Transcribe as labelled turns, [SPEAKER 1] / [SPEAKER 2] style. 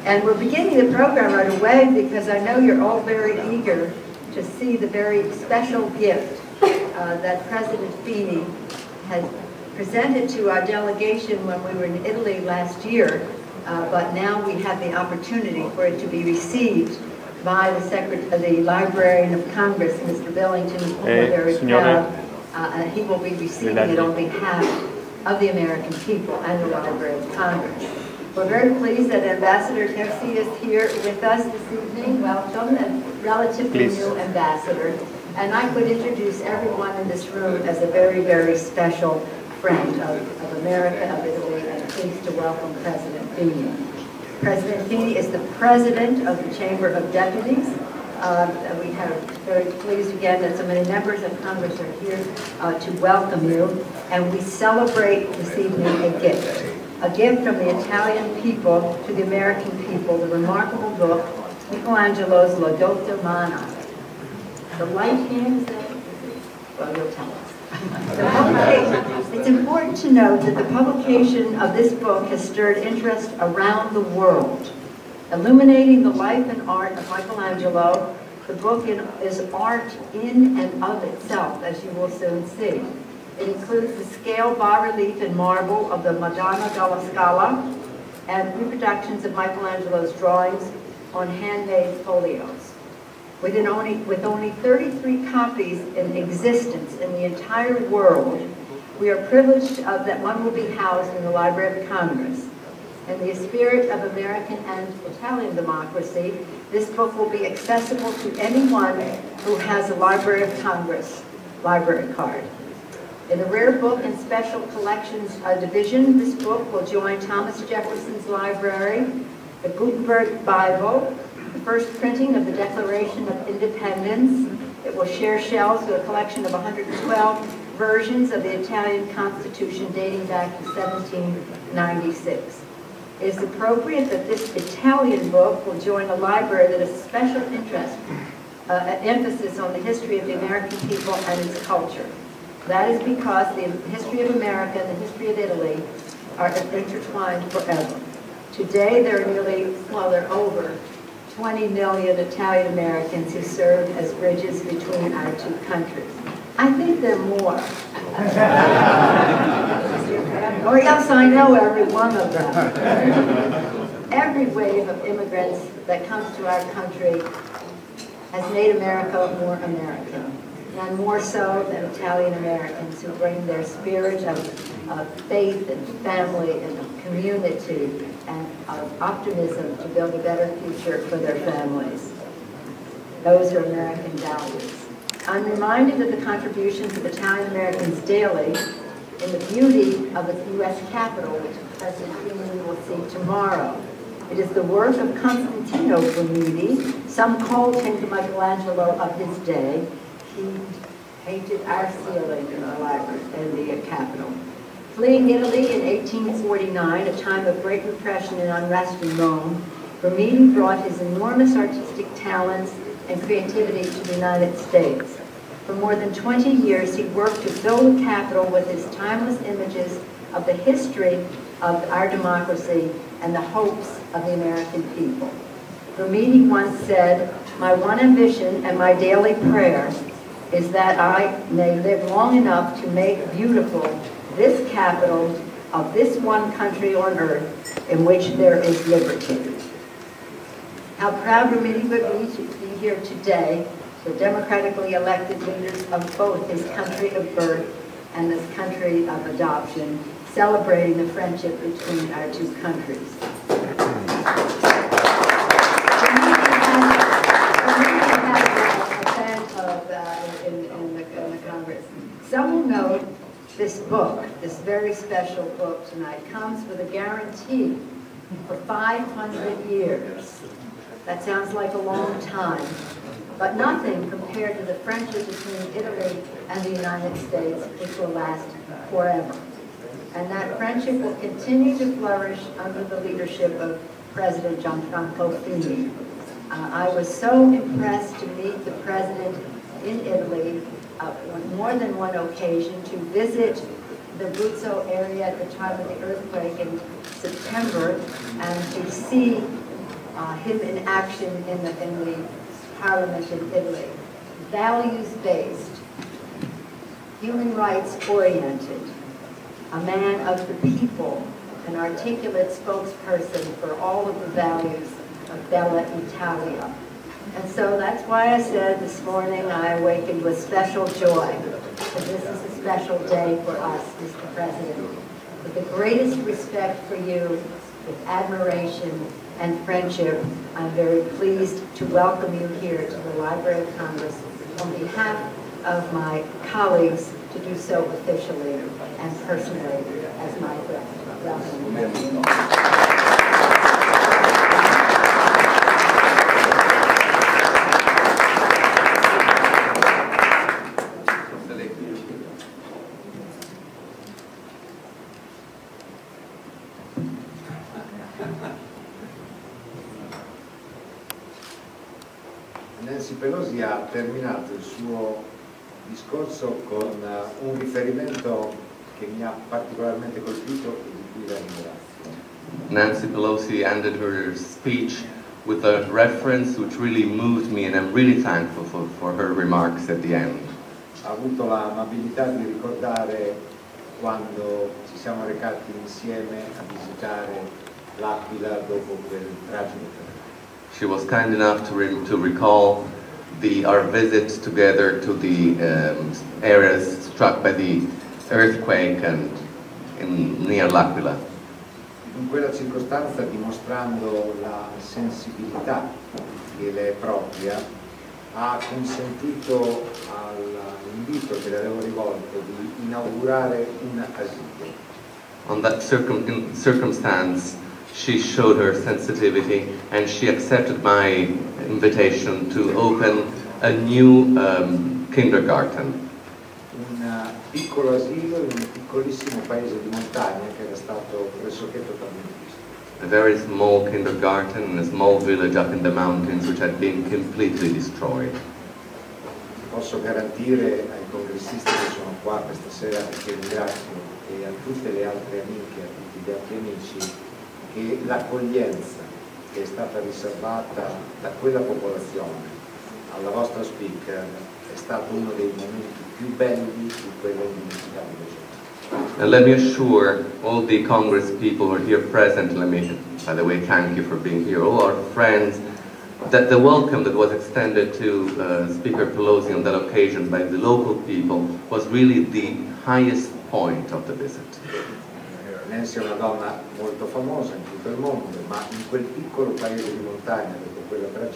[SPEAKER 1] And we're beginning the program right away because I know you're all very eager to see the very special gift that President Fini has presented to our delegation when we were in Italy last year, but now we have the opportunity for it to be received by the Librarian of Congress, Mr. Billington, who we're very proud. He will be receiving it on behalf of the American people and the Library of Congress. We're very pleased that Ambassador Terzi is here with us this evening. Welcome, and relatively new ambassador. And I could introduce everyone in this room as a very, very special friend of America, of Italy, and pleased to welcome President Fini. President Fini is the president of the Chamber of Deputies. We are very pleased again that so many members of Congress are here to welcome you. And we celebrate this evening a gift from the Italian people to the American people, the remarkable book, Michelangelo's La Dote Umana. The light hand, well, you'll tell us. It's important to note that the publication of this book has stirred interest around the world. Illuminating the life and art of Michelangelo, the book is art in and of itself, as you will soon see. It includes the scale bas-relief in marble of the Madonna della Scala and reproductions of Michelangelo's drawings on handmade folios. With only 33 copies in existence in the entire world, we are privileged that one will be housed in the Library of Congress. In the spirit of American and Italian democracy, this book will be accessible to anyone who has a Library of Congress library card. In the Rare Book and Special Collections Division, this book will join Thomas Jefferson's library, the Gutenberg Bible, the first printing of the Declaration of Independence. It will share shelves with a collection of 112 versions of the Italian Constitution dating back to 1796. It is appropriate that this Italian book will join a library that has special interest, emphasis on the history of the American people and its culture. That is because the history of America and the history of Italy are intertwined forever. Today, there are over 20 million Italian Americans who serve as bridges between our two countries. I think there are more. Or yes, I know every one of them. Every wave of immigrants that comes to our country has made America more American. None more so than Italian Americans who bring their spirit of faith and family and of community and of optimism to build a better future for their families. Those are American values. I'm reminded of the contributions of Italian Americans daily in the beauty of the U.S. Capitol, which President Fini will see tomorrow. It is the work of Constantino Brunini. Some called him the Michelangelo of his day. He painted our ceiling in the library, in the Capitol. Fleeing Italy in 1849, a time of great repression and unrest in Rome, Brunini brought his enormous artistic talents and creativity to the United States. For more than 20 years, he worked to fill the Capitol with his timeless images of the history of our democracy and the hopes of the American people. Brunini once said, "My one ambition and my daily prayer is that I may live long enough to make beautiful this capital of this one country on earth in which there is liberty." How proud Brunini would be to be here today, the democratically elected leaders of both his country of birth and this country of adoption, celebrating the friendship between our two countries. Some will note this book, this very special book tonight, comes with a guarantee for 500 years. That sounds like a long time, but nothing compared to the friendship between Italy and the United States, which will last forever. And that friendship will continue to flourish under the leadership of President Gianfranco Fini. I was so impressed to meet the President in Italy on more than one occasion, to visit the Abruzzo area at the time of the earthquake in September, and to see him in action in the Parliament in Italy. Values-based, human rights-oriented, a man of the people, an articulate spokesperson for all of the values of Bella Italia. And so that's why I said this morning I awakened with special joy, because this is a special day for us, Mr. President. With the greatest respect for you, with admiration and friendship, I'm very pleased to welcome you here to the Library of Congress on behalf of my colleagues to do so officially and personally as my friend. Welcome.
[SPEAKER 2] Nancy Pelosi ha terminato il suo discorso con un riferimento che mi ha particolarmente colpito e di cui la ringrazio.
[SPEAKER 3] Nancy Pelosi ended her speech with a reference which really moved me, and I'm really thankful for her remarks at the end.
[SPEAKER 2] Ha avuto l'amabilità di ricordare quando ci siamo recati insieme a visitare l'Aquila dopo quel tragico terremoto.
[SPEAKER 3] She was kind enough to recall our visit together to the areas struck by the earthquake and near L'Aquila.
[SPEAKER 2] In quella circostanza, dimostrando la sensibilità che le è propria, ha consentito all'invito che le avevo rivolto di inaugurare un asilo.
[SPEAKER 3] On that circumstance, she showed her sensitivity and she accepted my invitation to open a new kindergarten.
[SPEAKER 2] Un piccolo asilo in un piccolissimo paese di montagna che era stato pressoché totalmente distrutto.
[SPEAKER 3] A very small kindergarten in a small village up in the mountains which had been completely destroyed.
[SPEAKER 2] Posso garantire ai congressisti che sono qua questa sera e che ringrazio, e a tutte le altre amiche, a tutti gli altri amici, che l'accoglienza che è stata riservata da quella popolazione alla vostra speaker è stato uno dei momenti più belli di quella indimenticabile giornata.
[SPEAKER 3] And let me assure all the Congress people who are here present, let me, by the way, thank you for being here, all our friends, that the welcome that was extended to Speaker Pelosi on that occasion by the local people was really the highest point of the visit.
[SPEAKER 2] Nancy è una donna molto famosa in tutto il mondo, ma in quel piccolo paese di montagna, dopo quella tragedia,